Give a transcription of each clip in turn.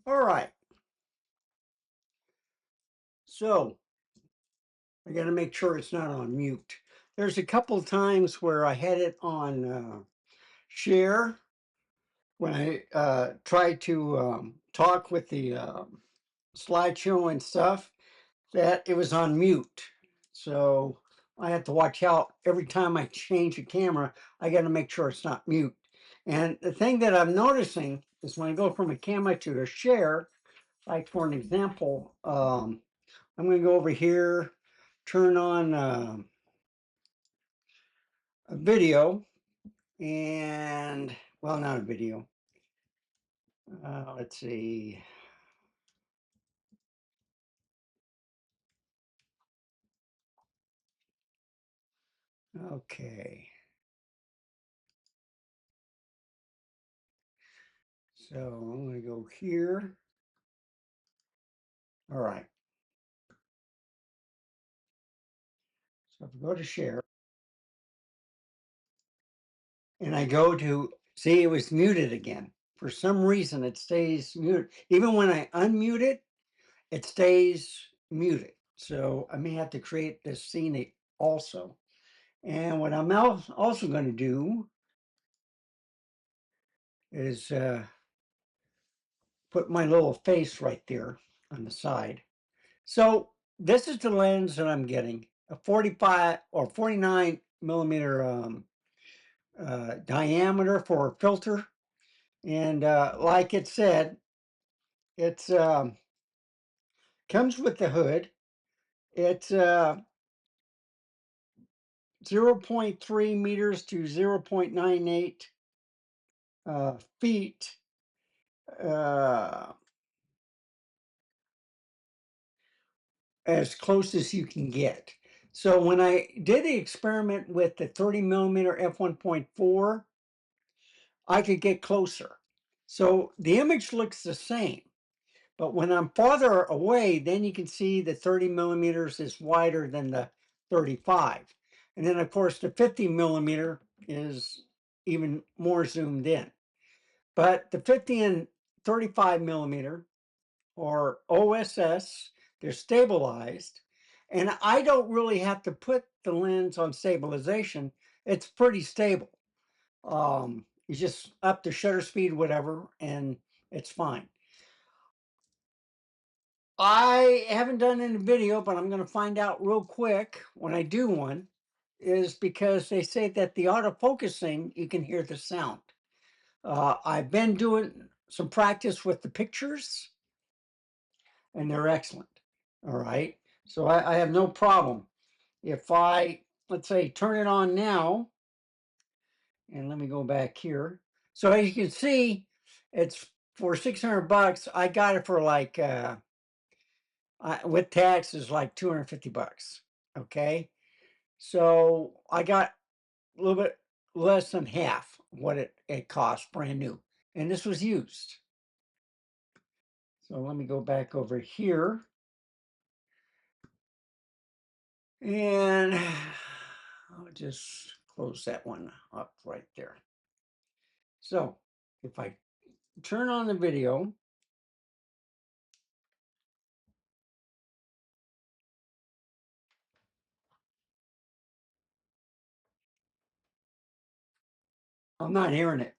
All right. So I got to make sure it's not on mute. There's a couple times where I had it on share when I tried to talk with the slideshow and stuff, that it was on mute. So I have to watch out every time I change a camera. I got to make sure it's not mute. And the thing that I'm noticing is when I go from a camera to a share, like for an example, I'm going to go over here, turn on a video, and, well, not a video. Let's see. Okay. So I'm going to go here. All right. So if I go to share, and I go to, see, it was muted again. For some reason, it stays muted. Even when I unmute it, it stays muted. So I may have to create this scene also. And what I'm also going to do is put my little face right there on the side. So this is the lens that I'm getting, a 45 or 49 millimeter diameter for a filter. And like it said, it's comes with the hood. It's 0.3 meters to 0.98 feet. As close as you can get. So when I did the experiment with the 30 millimeter f1.4, I could get closer. So the image looks the same, but when I'm farther away, then you can see the 30 millimeters is wider than the 35. And then of course the 50 millimeter is even more zoomed in. But the 50 and 35 millimeter or OSS, they're stabilized. And I don't really have to put the lens on stabilization. It's pretty stable. You just up the shutter speed, whatever, and it's fine. I haven't done any video, but I'm going to find out real quick when I do one, is because they say that the autofocusing, you can hear the sound. I've been doing some practice with the pictures, and they're excellent. All right. So I have no problem. If I, let's say, turn it on now, and let me go back here. So as you can see, it's for 600 bucks. I got it for like, with tax is like 250 bucks. Okay. So I got a little bit less than half what it cost brand new. And this was used. So let me go back over here. And I'll just close that one up right there. So if I turn on the video, I'm not hearing it.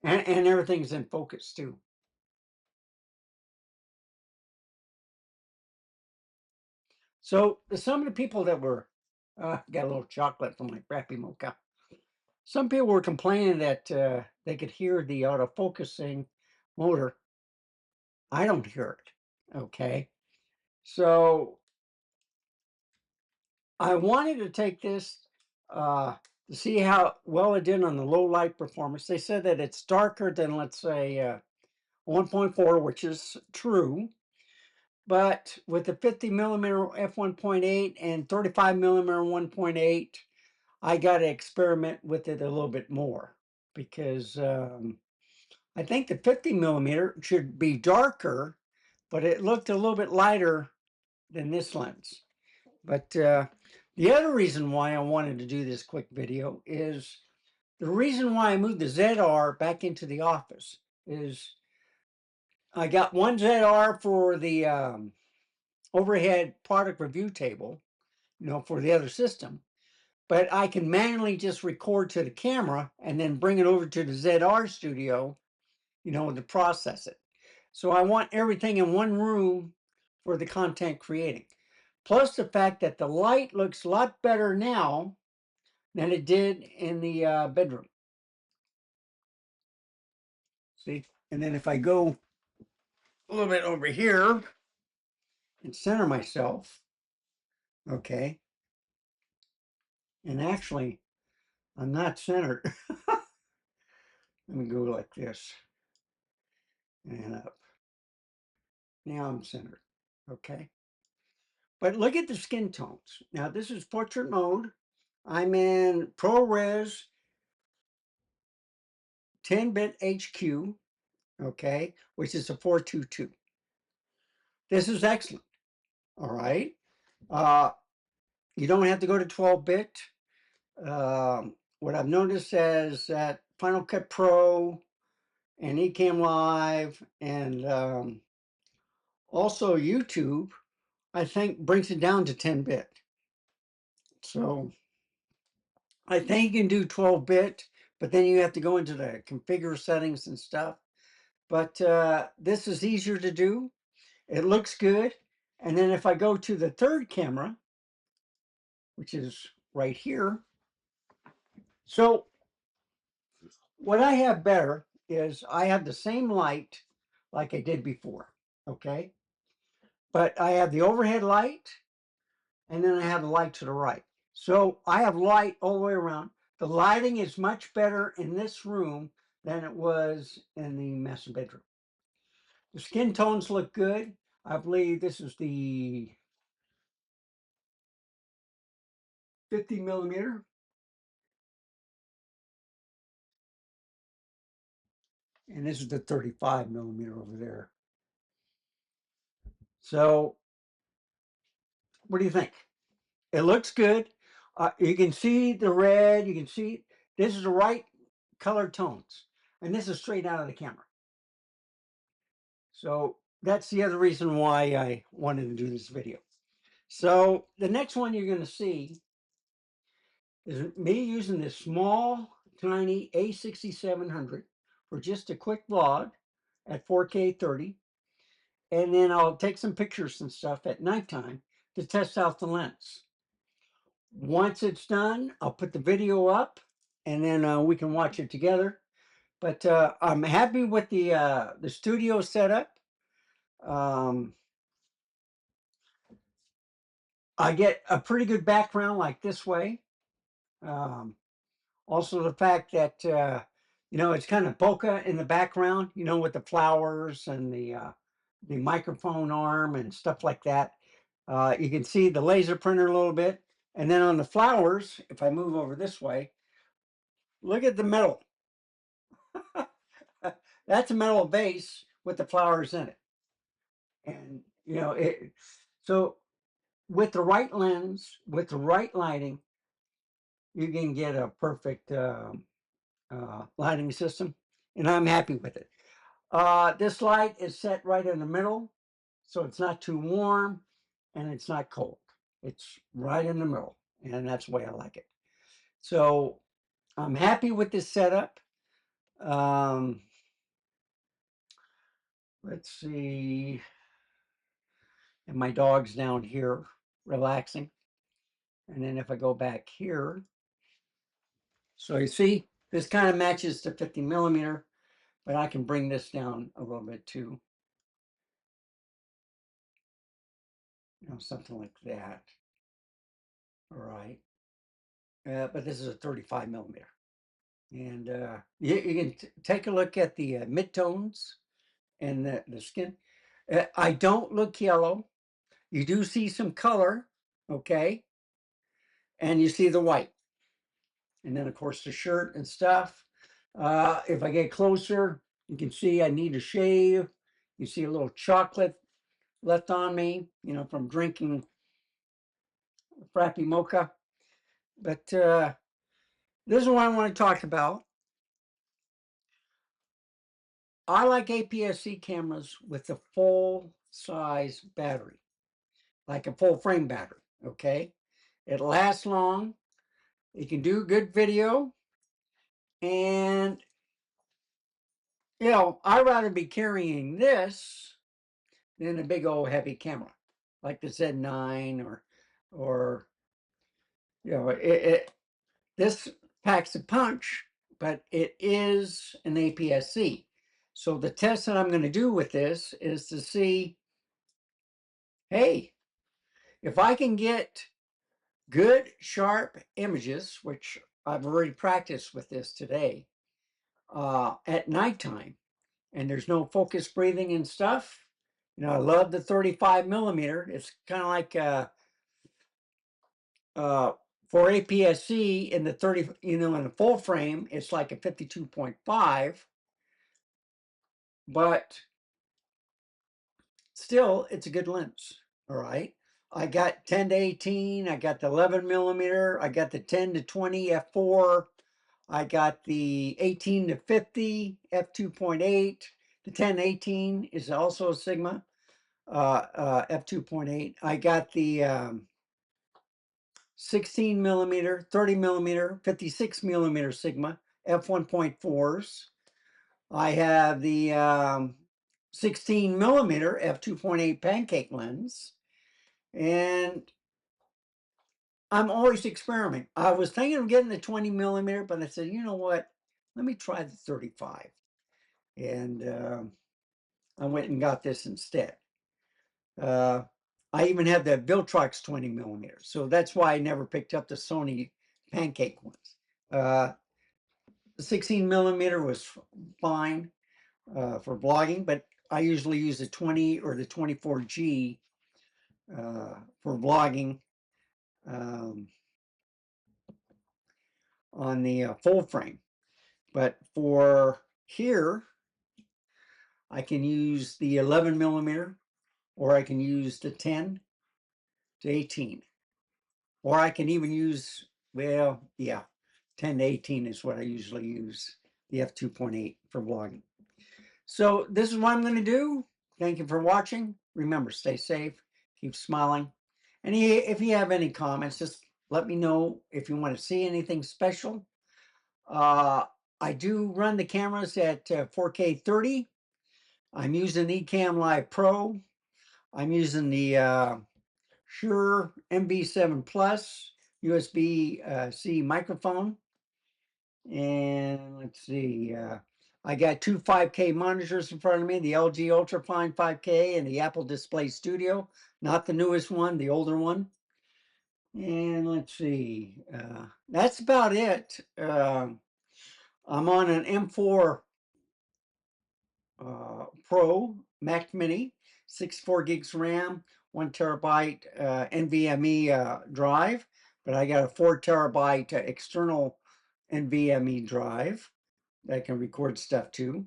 And everything's in focus too. So some of the people that were, got a little chocolate from my crappy mocha. Some people were complaining that they could hear the autofocusing motor. I don't hear it. Okay. So I wanted to take this to see how well it did on the low light performance. They said that it's darker than, let's say, 1.4, which is true. But with the 50 millimeter f1.8 and 35 millimeter 1.8, I got to experiment with it a little bit more because I think the 50 millimeter should be darker, but it looked a little bit lighter than this lens. But the other reason why I wanted to do this quick video is the reason why I moved the ZR back into the office is I got one ZR for the overhead product review table, for the other system. But I can manually just record to the camera and then bring it over to the ZR studio, to process it. So I want everything in one room for the content creating. Plus the fact that the light looks a lot better now than it did in the bedroom. See? And then if I go a little bit over here and center myself, okay, and actually I'm not centered. Let me go like this and up. Now I'm centered, okay? But look at the skin tones. Now this is portrait mode. I'm in ProRes 10-bit HQ, okay, which is a 422. This is excellent, all right? You don't have to go to 12-bit. What I've noticed is that Final Cut Pro and Ecamm Live and also YouTube, I think brings it down to 10-bit. So I think you can do 12-bit, but then you have to go into the configure settings and stuff. But this is easier to do. It looks good. And then if I go to the third camera, which is right here. So what I have better is I have the same light like I did before, okay? But I have the overhead light, and then I have the light to the right. So I have light all the way around. The lighting is much better in this room than it was in the master bedroom. The skin tones look good. I believe this is the 50mm. And this is the 35mm over there. So what do you think? It looks good. You can see the red. You can see this is the right color tones. And this is straight out of the camera. So that's the other reason why I wanted to do this video. So the next one you're going to see is me using this small, tiny A6700 for just a quick vlog at 4K 30. And then I'll take some pictures and stuff at nighttime to test out the lens. Once it's done, I'll put the video up and then we can watch it together. But I'm happy with the studio setup. I get a pretty good background like this way. Also the fact that, it's kind of bokeh in the background, with the flowers and the microphone arm and stuff like that. You can see the laser printer a little bit. And then on the flowers, if I move over this way, look at the metal. That's a metal base with the flowers in it. And, so with the right lens, with the right lighting, you can get a perfect lighting system. And I'm happy with it. This light is set right in the middle, so it's not too warm and it's not cold. It's right in the middle, and that's the way I like it. So I'm happy with this setup. Let's see. And my dog's down here relaxing. And then if I go back here, so you see, this kind of matches to 50mm, but I can bring this down a little bit too. Something like that. All right. But this is a 35mm. And you can take a look at the midtones and the skin. I don't look yellow. You do see some color, okay? And you see the white. And then, of course, the shirt and stuff. If I get closer, you can see I need a shave. You see a little chocolate left on me, from drinking frappy mocha. But this is what I want to talk about. I like APS-C cameras with a full size battery, like a full frame battery, okay? It lasts long, it can do good video, and I'd rather be carrying this than a big old heavy camera, like the Z9 or this packs a punch, but it is an APS-C. So the test that I'm going to do with this is to see, hey, if I can get good, sharp images, which I've already practiced with this today, at nighttime, and there's no focus breathing and stuff. I love the 35 millimeter. It's kind of like for APS-C in the 30, in a full frame, it's like a 52.5, but still, it's a good lens. All right. I got 10 to 18. I got the 11 millimeter. I got the 10 to 20 f4. I got the 18 to 50 f2.8. The 1018 is also a Sigma f2.8. I got the 16 millimeter, 30 millimeter, 56 millimeter Sigma f1.4s. I have the 16 millimeter f2.8 pancake lens, and I'm always experimenting. I was thinking of getting the 20 millimeter, but I said, you know what? Let me try the 35. And I went and got this instead. I even had the Viltrox 20 millimeter, so that's why I never picked up the Sony pancake ones. The 16 millimeter was fine for vlogging, but I usually use the 20 or the 24G for vlogging on the full frame. But for here, I can use the 11 millimeter, or I can use the 10 to 18, or I can even use, well, yeah, 10 to 18 is what I usually use, the f2.8 for vlogging. So this is what I'm going to do. Thank you for watching. Remember, stay safe, keep smiling. And if you have any comments, just let me know if you want to see anything special. I do run the cameras at 4K 30. I'm using Ecamm Live Pro. I'm using the Shure MV7 Plus USB-C microphone. And let's see, I got two 5K monitors in front of me, the LG Ultrafine 5K and the Apple Display Studio, not the newest one, the older one. And let's see, that's about it. I'm on an M4 Pro Mac Mini, 64 gigs RAM, 1 terabyte NVMe drive, but I got a 4 terabyte external NVMe drive that can record stuff too.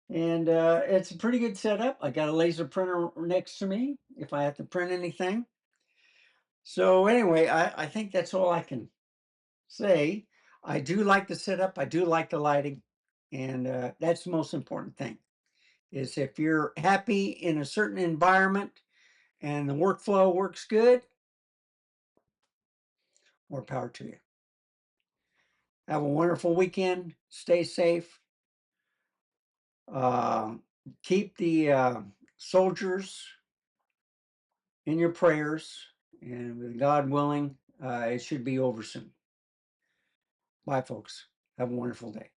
And it's a pretty good setup. I got a laser printer next to me if I have to print anything. So anyway, I think that's all I can say. I do like the setup. I do like the lighting. And that's the most important thing, is if you're happy in a certain environment and the workflow works good, more power to you. Have a wonderful weekend. Stay safe. Keep the soldiers in your prayers, and with God willing, it should be over soon. Bye, folks. Have a wonderful day.